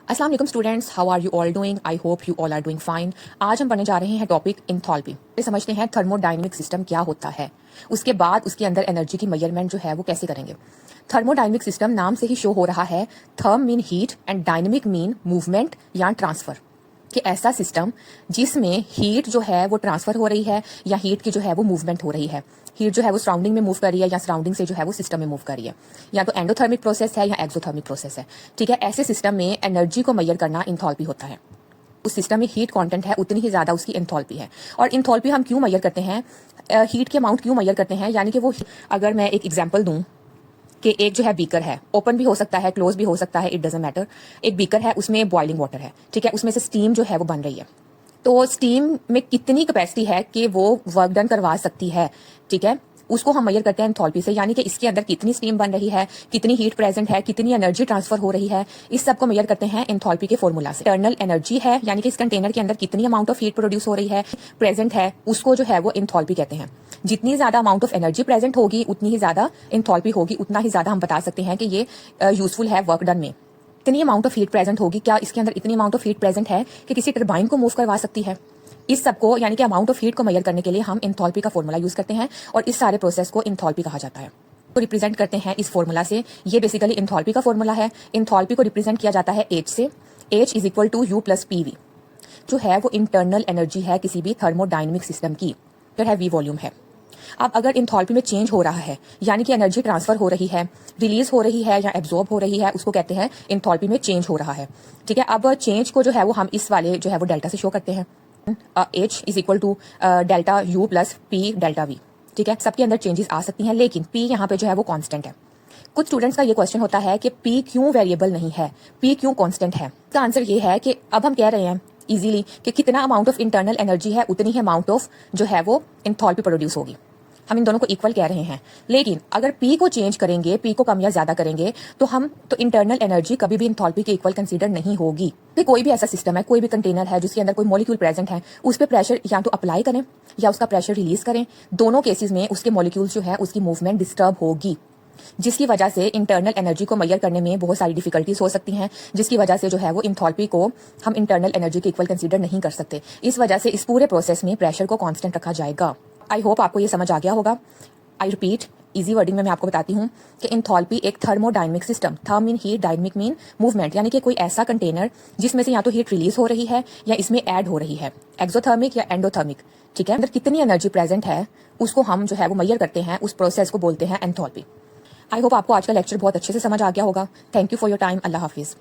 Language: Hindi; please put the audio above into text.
अस्सलाम वालेकुम students, how are you all doing? I hope you all are doing fine. आज हम पढ़ने जा रहे हैं टॉपिक इंथैल्पी। समझते हैं थर्मोडायनेमिक सिस्टम क्या होता है, उसके बाद उसके अंदर एनर्जी की मेजरमेंट जो है वो कैसे करेंगे। थर्मोडायनेमिक सिस्टम नाम से ही शो हो रहा है, therm mean heat and dynamic mean movement या ट्रांसफर, कि ऐसा सिस्टम जिसमें हीट जो है वो ट्रांसफर हो रही है या हीट की जो है वो मूवमेंट हो रही है। हीट जो है वो सराउंडिंग में मूव कर रही है या सराउंडिंग से जो है वो सिस्टम में मूव कर रही है, या तो एंडोथर्मिक प्रोसेस है या एक्सोथर्मिक प्रोसेस है। ठीक है, ऐसे सिस्टम में एनर्जी को मेजर करना इंथैल्पी होता है। उस सिस्टम में हीट कंटेंट है उतनी ही ज्यादा उसकी इंथैल्पी है। और इंथैल्पी हम क्यों मेजर करते हैं, हीट के अमाउंट क्यों मेजर करते हैं, यानी कि वो, अगर मैं एक एग्जांपल दूं कि एक जो है बीकर है, ओपन भी हो सकता है, क्लोज भी हो सकता है, इट डजंट मैटर। एक बीकर है, उसमें बॉइलिंग वाटर है, ठीक है, उसमें से स्टीम जो है वो बन रही है। तो स्टीम में कितनी कैपेसिटी है कि वो वर्क डन करवा सकती है, ठीक है, उसको हम मेजर करते हैं एंथैल्पी से। यानी कि इसके अंदर कितनी स्टीम बन रही है, कितनी हीट प्रेजेंट है, कितनी एनर्जी ट्रांसफर हो रही है, इस सब को मेजर करते हैं एंथैल्पी के फॉर्मूला से। इंटरनल एनर्जी है, यानी कि इस कंटेनर के अंदर कितनी अमाउंट ऑफ हीट प्रोड्यूस हो रही है, प्रेजेंट है, उसको जो है वो एंथैल्पी कहते हैं। जितनी ज्यादा अमाउंट ऑफ एनर्जी प्रेजेंट होगी उतनी ही ज्यादा एंथैल्पी होगी, उतना ही ज्यादा हम बता सकते हैं कि ये यूजफुल है वर्क डन में। इतनी अमाउंट ऑफ हीट प्रेजेंट होगी, क्या इसके अंदर इतनी अमाउंट ऑफ हीट प्रेजेंट है कि किसी टरबाइन को मूव करवा सकती है। इस सब को, यानी कि अमाउंट ऑफ हीट को मेजर करने के लिए हम एंथैल्पी का फॉर्मूला यूज करते हैं, और इस सारे प्रोसेस को एंथैल्पी कहा जाता है। तो रिप्रेजेंट करते हैं इस फॉर्मूला से। ये बेसिकली एंथैल्पी का फॉर्मूला है। एंथैल्पी को रिप्रेजेंट किया जाता है H से। H is equal to U plus PV, जो है वो इंटरनल एनर्जी है किसी भी थर्मोडायनेमिक सिस्टम की, फिर है V वॉल्यूम है। अब अगर एंथैल्पी में चेंज हो रहा है, यानी कि एनर्जी ट्रांसफर हो रही है, रिलीज हो रही है या एब्जॉर्ब हो रही है, उसको कहते हैं एंथैल्पी में चेंज हो रहा है। ठीक है, अब चेंज को जो है वो हम इस वाले जो है वो डेल्टा से शो करते हैं। H is equal to delta U plus P delta V। ठीक है, सबके अंदर चेंजेस आ सकती हैं, लेकिन P यहाँ पे जो है वो कांस्टेंट है। कुछ स्टूडेंट्स का ये क्वेश्चन होता है कि P क्यों वेरिएबल नहीं है, P क्यों कांस्टेंट है। इसका आंसर ये है कि अब हम कह रहे हैं इजीली कि कितना अमाउंट ऑफ इंटरनल एनर्जी है उतनी ही अमाउंट ऑफ जो है वो एंथैल्पी प्रोड्यूस होगी। हम इन दोनों को इक्वल कह रहे हैं, लेकिन अगर P को चेंज करेंगे, P को कम या ज्यादा करेंगे, तो इंटरनल एनर्जी कभी भी एंथैल्पी के इक्वल कंसीडर नहीं होगी। कि कोई भी ऐसा सिस्टम है, कोई भी कंटेनर है जिसके अंदर कोई मॉलिक्यूल प्रेजेंट है, उस पर प्रेशर या तो अप्लाई करें या उसका प्रेशर रिलीज करें, दोनों केसेस में उसके मॉलिक्यूल्स जो है उसकी मूवमेंट डिस्टर्ब होगी, जिसकी वजह से इंटरनल एनर्जी को मेजर करने में बहुत सारी डिफिकल्टीज हो सकती हैं, जिसकी वजह से जो है वो एंथैल्पी को हम इंटरनल एनर्जी के इक्वल कंसीडर नहीं कर सकते। इस वजह से इस पूरे प्रोसेस में प्रेशर को कांस्टेंट रखा जाएगा। आई होप आपको ये समझ आ गया होगा। आई रिपीट, इजी वर्डिंग में मैं आपको बताती हूँ कि एंथैल्पी एक thermodynamic system, therm mean heat, dynamic mean movement, यानी कि कोई ऐसा कंटेनर जिसमें से या तो हीट रिलीज हो रही है या इसमें ऐड हो रही है, एक्सोथर्मिक या एंडोथर्मिक। ठीक है, अंदर कितनी एनर्जी प्रेजेंट है उसको हम जो है वो मेजर करते हैं, उस प्रोसेस को बोलते हैं एंथैल्पी। आई होप आपको आज का लेक्चर बहुत अच्छे से समझ आ गया होगा। Thank you for your time. Allah Hafiz.